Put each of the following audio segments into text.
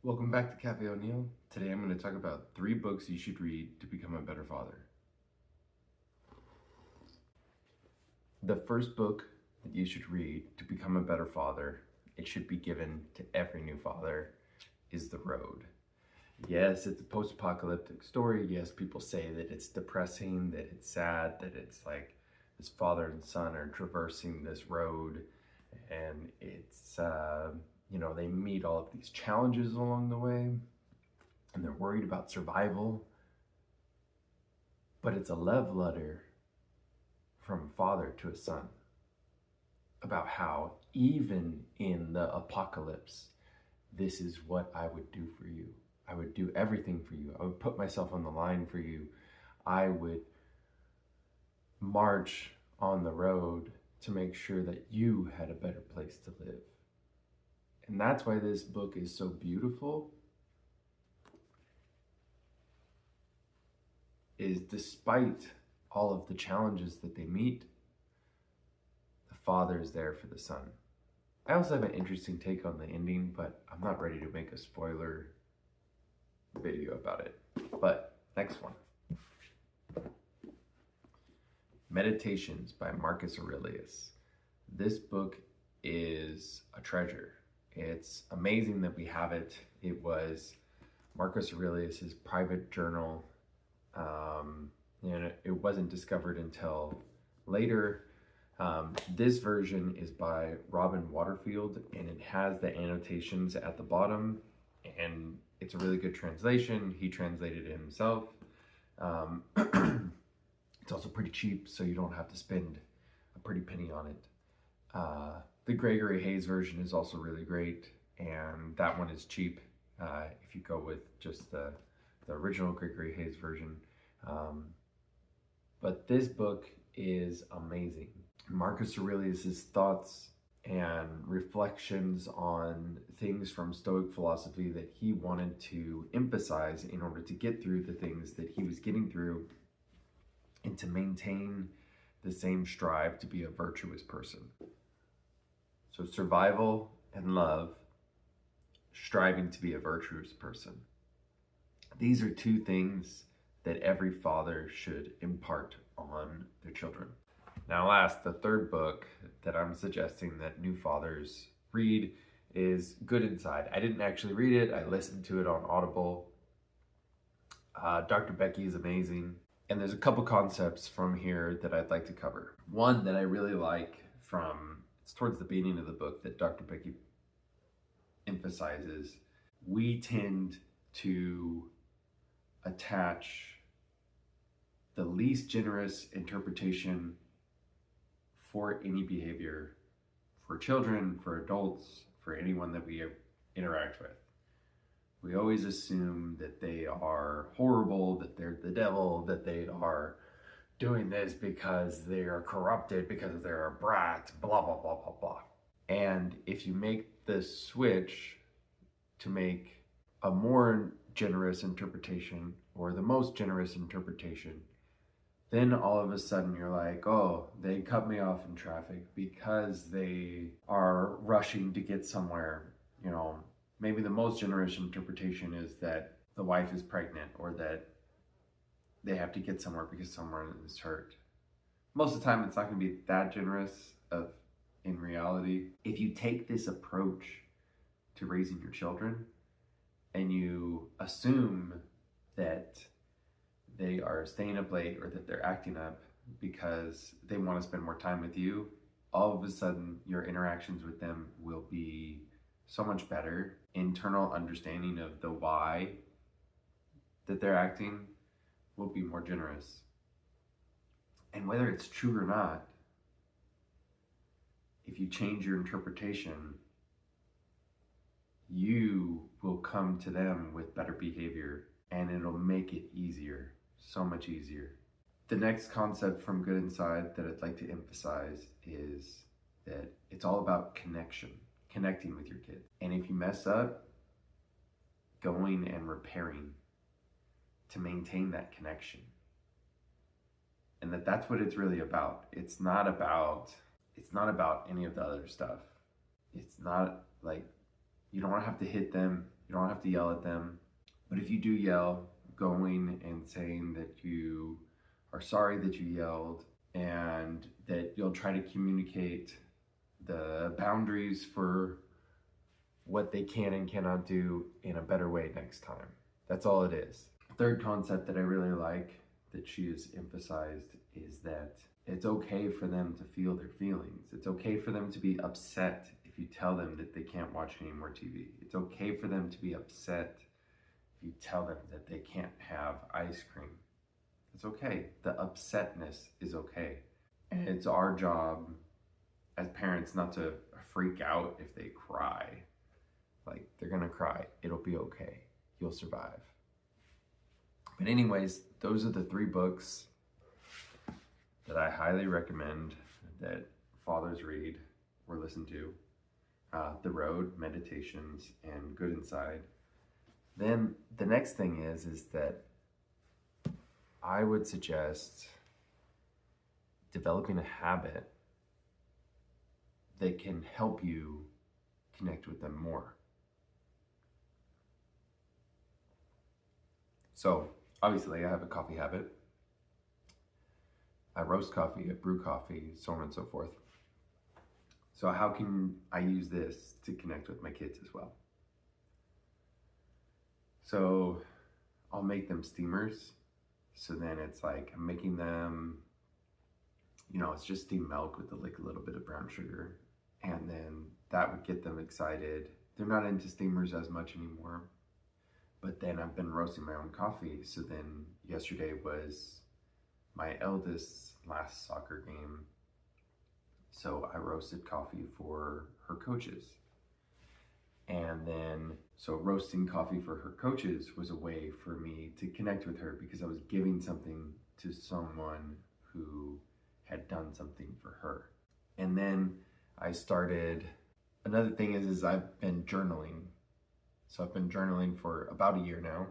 Welcome back to Cafe O'Neill. Today I'm going to talk about 3 books you should read to become a better father. The first book that you should read to become a better father, it should be given to every new father, is The Road. Yes, it's a post-apocalyptic story. Yes, people say that it's depressing, that it's sad, that it's like this father and son are traversing this road, and it's they meet all of these challenges along the way, and they're worried about survival. But it's a love letter from a father to a son about how even in the apocalypse, this is what I would do for you. I would do everything for you. I would put myself on the line for you. I would march on the road to make sure that you had a better place to live. And that's why this book is so beautiful, is despite all of the challenges that they meet, the father is there for the son. I also have an interesting take on the ending, but I'm not ready to make a spoiler video about it. But next one. Meditations by Marcus Aurelius. This book is a treasure. It's amazing that we have it. It was Marcus Aurelius's private journal. And it wasn't discovered until later. This version is by Robin Waterfield, and it has the annotations at the bottom, and it's a really good translation. He translated it himself. It's also pretty cheap, so you don't have to spend a pretty penny on it. The Gregory Hayes version is also really great, and that one is cheap if you go with just the original Gregory Hayes version. But this book is amazing. Marcus Aurelius's thoughts and reflections on things from Stoic philosophy that he wanted to emphasize in order to get through the things that he was getting through and to maintain the same strive to be a virtuous person. So survival and love, striving to be a virtuous person. These are 2 things that every father should impart on their children. Now last, the third book that I'm suggesting that new fathers read is Good Inside. I didn't actually read it. I listened to it on Audible. Dr. Becky is amazing. And there's a couple concepts from here that I'd like to cover. One that I really like it's towards the beginning of the book that Dr. Becky emphasizes. We tend to attach the least generous interpretation for any behavior, for children, for adults, for anyone that we interact with. We always assume that they are horrible, that they're the devil, that they are doing this because they are corrupted, because they're a brat, blah, blah, blah, blah, blah. And if you make the switch to make a more generous interpretation, or the most generous interpretation, then all of a sudden you're like, oh, they cut me off in traffic because they are rushing to get somewhere. Maybe the most generous interpretation is that the wife is pregnant, or that they have to get somewhere because someone is hurt. Most of the time, it's not going to be that generous in reality. If you take this approach to raising your children and you assume that they are staying up late or that they're acting up because they want to spend more time with you, all of a sudden your interactions with them will be so much better. Internal understanding of the why that they're acting will be more generous. And whether it's true or not, if you change your interpretation, you will come to them with better behavior, and it'll make it easier, so much easier. The next concept from Good Inside that I'd like to emphasize is that it's all about connecting with your kid. And if you mess up, going and repairing to maintain that connection. And that's what it's really about. It's not about any of the other stuff. It's not like, you don't have to hit them. You don't have to yell at them. But if you do yell, going and saying that you are sorry that you yelled and that you'll try to communicate the boundaries for what they can and cannot do in a better way next time. That's all it is. Third concept that I really like that she has emphasized is that it's okay for them to feel their feelings. It's okay for them to be upset if you tell them that they can't watch any more TV. It's okay for them to be upset if you tell them that they can't have ice cream. It's okay. The upsetness is okay. And it's our job as parents not to freak out if they cry. Like, they're gonna cry. It'll be okay. You'll survive. But anyways, those are the 3 books that I highly recommend that fathers read or listen to. The Road, Meditations, and Good Inside. Then the next thing is that I would suggest developing a habit that can help you connect with them more. So obviously I have a coffee habit. I roast coffee, I brew coffee, so on and so forth. So how can I use this to connect with my kids as well? So I'll make them steamers. So then it's like I'm making them, it's just steamed milk with a little bit of brown sugar. And then that would get them excited. They're not into steamers as much anymore. But then I've been roasting my own coffee. So then yesterday was my eldest's last soccer game. So I roasted coffee for her coaches. And then, so roasting coffee for her coaches was a way for me to connect with her because I was giving something to someone who had done something for her. And then I started, another thing is I've been journaling. So I've been journaling for about a year now.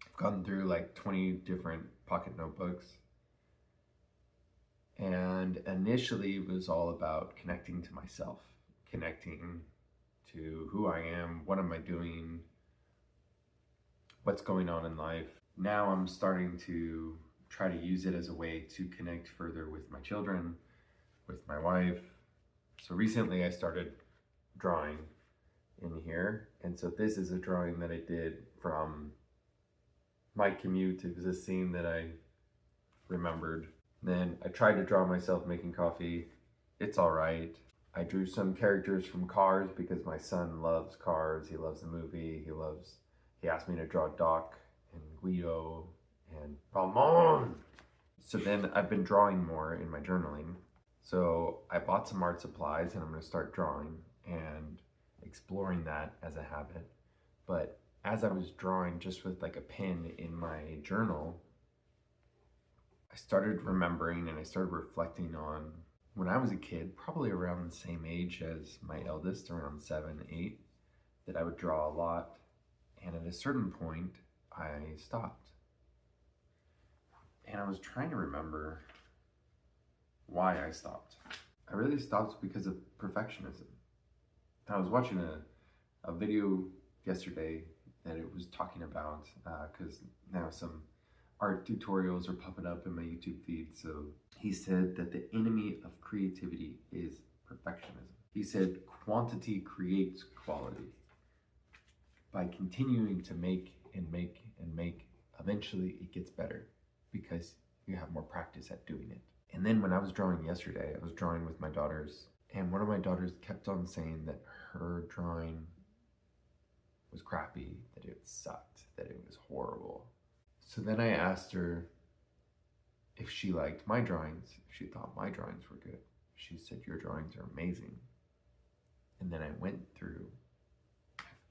I've gone through like 20 different pocket notebooks. And initially it was all about connecting to myself, connecting to who I am, what am I doing, what's going on in life. Now I'm starting to try to use it as a way to connect further with my children, with my wife. So recently I started drawing in here. And so this is a drawing that I did from my commute. It was a scene that I remembered. Then I tried to draw myself making coffee. It's all right. I drew some characters from Cars because my son loves Cars. He loves the movie. He asked me to draw Doc and Guido and Ramon. So then I've been drawing more in my journaling. So I bought some art supplies and I'm going to start drawing and exploring that as a habit. But as I was drawing just with like a pen in my journal, I started remembering and I started reflecting on when I was a kid, probably around the same age as my eldest, around 7, 8, that I would draw a lot. And at a certain point, I stopped. And I was trying to remember why I stopped. I really stopped because of perfectionism. I was watching a video yesterday that it was talking about, because now some art tutorials are popping up in my YouTube feed. So he said that the enemy of creativity is perfectionism. He said quantity creates quality. By continuing to make and make and make, eventually it gets better because you have more practice at doing it. And then when I was drawing yesterday, I was drawing with my daughters, and one of my daughters kept on saying that her drawing was crappy, that it sucked, that it was horrible. So then I asked her if she liked my drawings, if she thought my drawings were good. She said, "Your drawings are amazing." And then I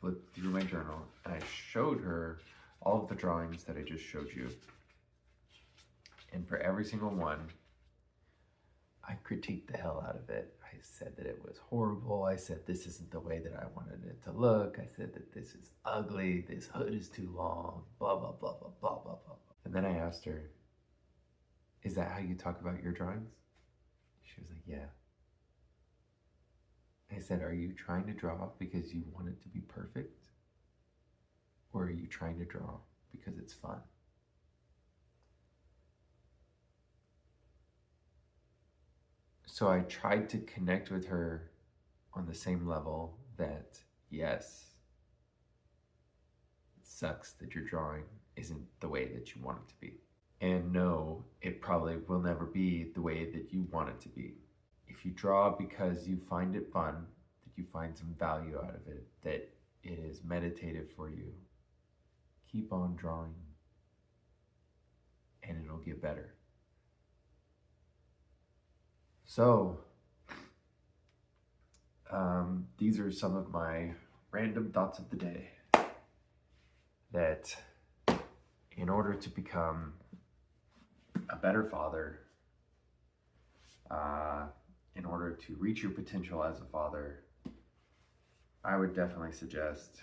flipped through my journal, and I showed her all of the drawings that I just showed you. And for every single one, I critiqued the hell out of it. I said that it was horrible. I said this isn't the way that I wanted it to look. I said that this is ugly. This hood is too long. Blah, blah, blah, blah, blah, blah, blah. And then I asked her, "Is that how you talk about your drawings?" She was like, "Yeah." I said, "Are you trying to draw because you want it to be perfect? trying to draw because it's fun. So I tried to connect with her on the same level that, yes, it sucks that your drawing isn't the way that you want it to be. And no, it probably will never be the way that you want it to be. If you draw because you find it fun, that you find some value out of it, that it is meditative for you, keep on drawing and it'll get better. So, these are some of my random thoughts of the day. That in order to become a better father, in order to reach your potential as a father, I would definitely suggest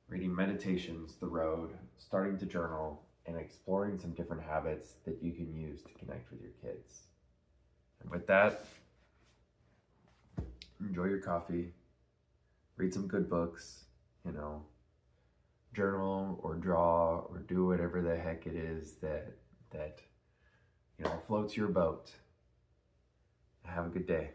reading Meditations, The Road, starting to journal, and exploring some different habits that you can use to connect with your kids. And with that, enjoy your coffee, read some good books, journal or draw or do whatever the heck it is that floats your boat. Have a good day.